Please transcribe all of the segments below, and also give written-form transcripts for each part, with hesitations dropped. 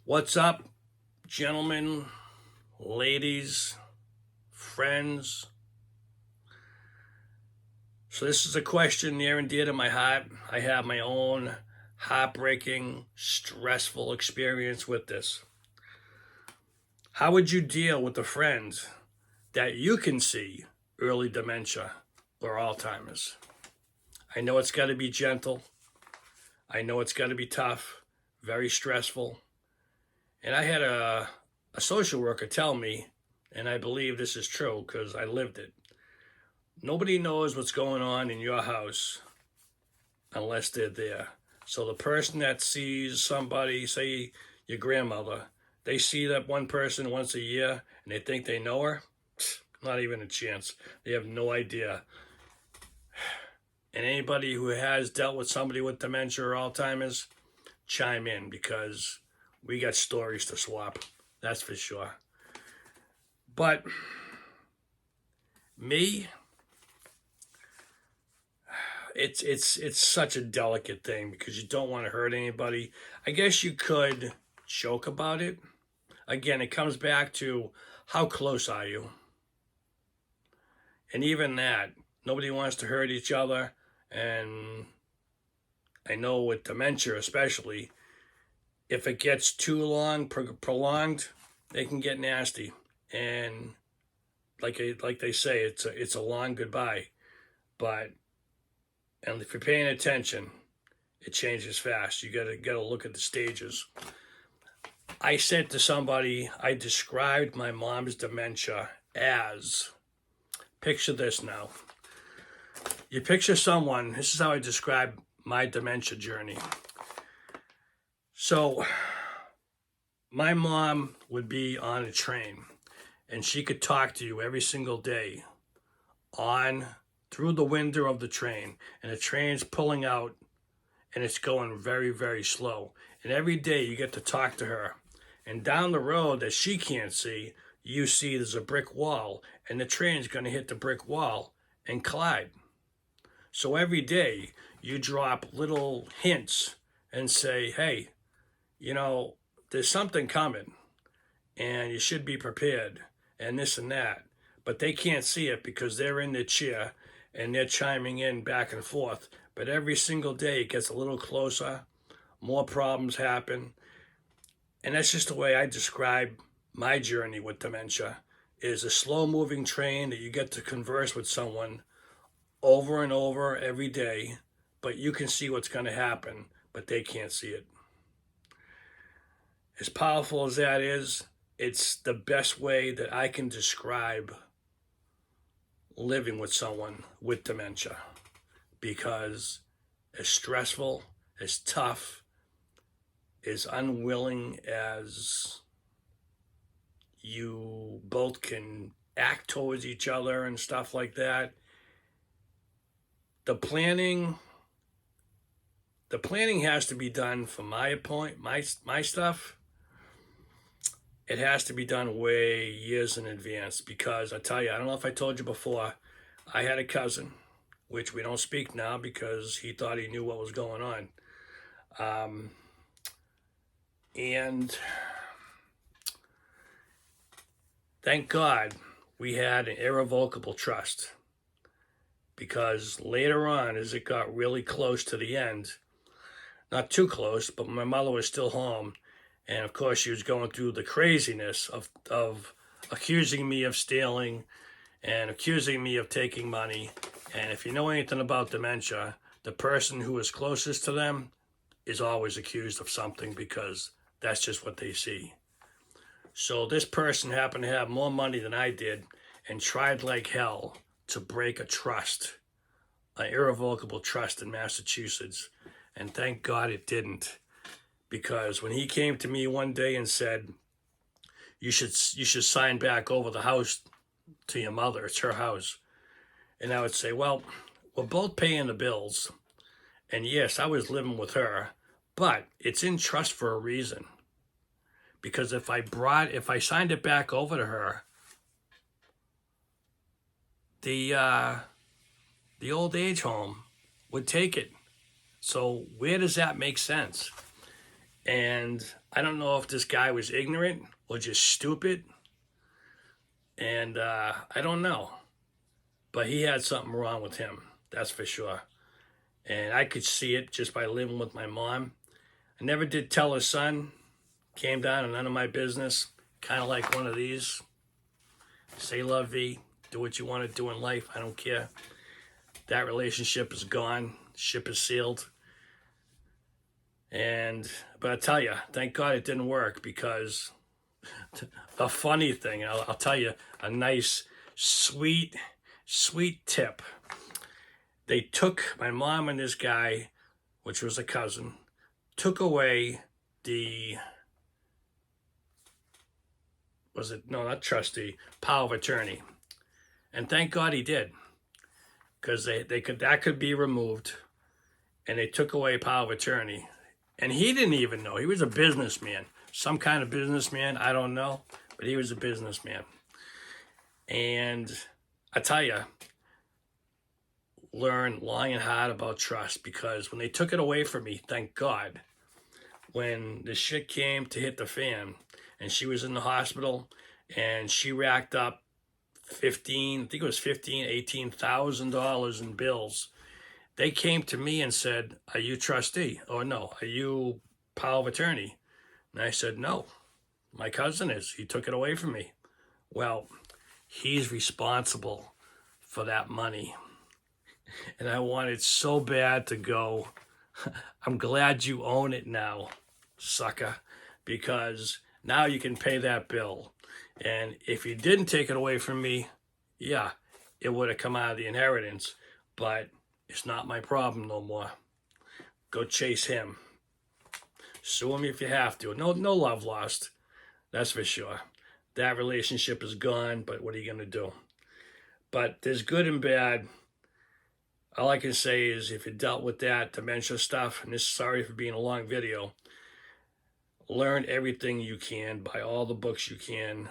What's up, gentlemen, ladies, friends? So, this is a question near and dear to my heart. I have my own heartbreaking, stressful experience with this. How would you deal with a friend that you can see early dementia or Alzheimer's? I know it's got to be gentle. I know it's got to be tough, very stressful. And I had a social worker tell me, and I believe this is true because I lived it. Nobody knows what's going on in your house unless they're there. So the person that sees somebody, say your grandmother, they see that one person once a year and they think they know her. Not even a chance. They have no idea. And anybody who has dealt with somebody with dementia or Alzheimer's, chime in because we got stories to swap. That's for sure. But me, it's such a delicate thing because you don't want to hurt anybody. I guess you could joke about it. Again, it comes back to how close are you? And even that, nobody wants to hurt each other. And I know with dementia especially, if it gets too long, prolonged, they can get nasty. And like they say, it's a long goodbye. But and if you're paying attention, it changes fast. You gotta look at the stages. I said to somebody, I described my mom's dementia as, picture this now. You picture someone, this is how I describe my dementia journey. So my mom would be on a train and she could talk to you every single day on through the window of the train, and the train's pulling out and it's going very, very slow. And every day you get to talk to her. And down the road that she can't see, you see there's a brick wall and the train's going to hit the brick wall and collide. So every day you drop little hints and say, hey, there's something coming and you should be prepared and this and that. But they can't see it because they're in their chair and they're chiming in back and forth. But every single day it gets a little closer, more problems happen. And that's just the way I describe my journey with dementia, is a slow-moving train that you get to converse with someone over and over every day, but you can see what's going to happen, but they can't see it. As powerful as that is, it's the best way that I can describe living with someone with dementia, because as stressful, as tough, as unwilling as you both can act towards each other and stuff like that, the planning has to be done for my stuff. It has to be done way years in advance, because I tell you, I don't know if I told you before, I had a cousin, which we don't speak now because he thought he knew what was going on. And thank God we had an irrevocable trust, because later on, as it got really close to the end, not too close, but my mother was still home. And of course, she was going through the craziness of accusing me of stealing and accusing me of taking money. And if you know anything about dementia, the person who is closest to them is always accused of something, because that's just what they see. So this person happened to have more money than I did and tried like hell to break a trust, an irrevocable trust in Massachusetts. And thank God it didn't. Because when he came to me one day and said, you should sign back over the house to your mother, it's her house. And I would say, well, we're both paying the bills. And yes, I was living with her, but it's in trust for a reason. Because if I signed it back over to her, the old age home would take it. So where does that make sense? And I don't know if this guy was ignorant or just stupid. And I don't know. But he had something wrong with him. That's for sure. And I could see it just by living with my mom. I never did tell her son. Came down and none of my business. Kind of like one of these. Say la vie. Do what you want to do in life. I don't care. That relationship is gone. Ship is sailed. But I tell you, thank God it didn't work, because the funny thing, I'll tell you a nice, sweet tip. They took my mom and this guy, which was a cousin, took away power of attorney. And thank God he did, because that could be removed, and they took away power of attorney. And he didn't even know. He was a businessman, some kind of businessman, I don't know, but he was a businessman. And I tell you, learn long and hard about trust, because when they took it away from me, thank God, when the shit came to hit the fan and she was in the hospital and she racked up $18,000 in bills, they came to me and said, are you trustee? Or no, are you power of attorney? And I said, no, my cousin is. He took it away from me. Well, he's responsible for that money. And I wanted so bad to go, I'm glad you own it now, sucker, because now you can pay that bill. And if you didn't take it away from me, yeah, it would have come out of the inheritance, but it's not my problem no more. Go chase him. Sue him if you have to. No love lost, that's for sure. That relationship is gone, but what are you going to do? But there's good and bad. All I can say is, if you dealt with that dementia stuff, and sorry for being a long video, learn everything you can, buy all the books you can,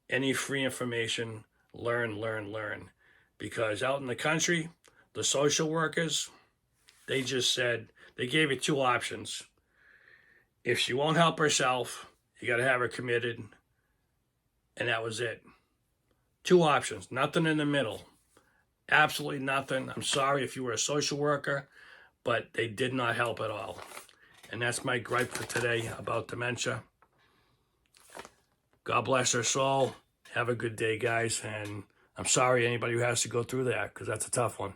any free information, learn. Because out in the country, the social workers, they just said, they gave you two options. If she won't help herself, you got to have her committed, and that was it. Two options, nothing in the middle. Absolutely nothing. I'm sorry if you were a social worker, but they did not help at all. And that's my gripe for today about dementia. God bless her soul. Have a good day, guys. And I'm sorry anybody who has to go through that, because that's a tough one.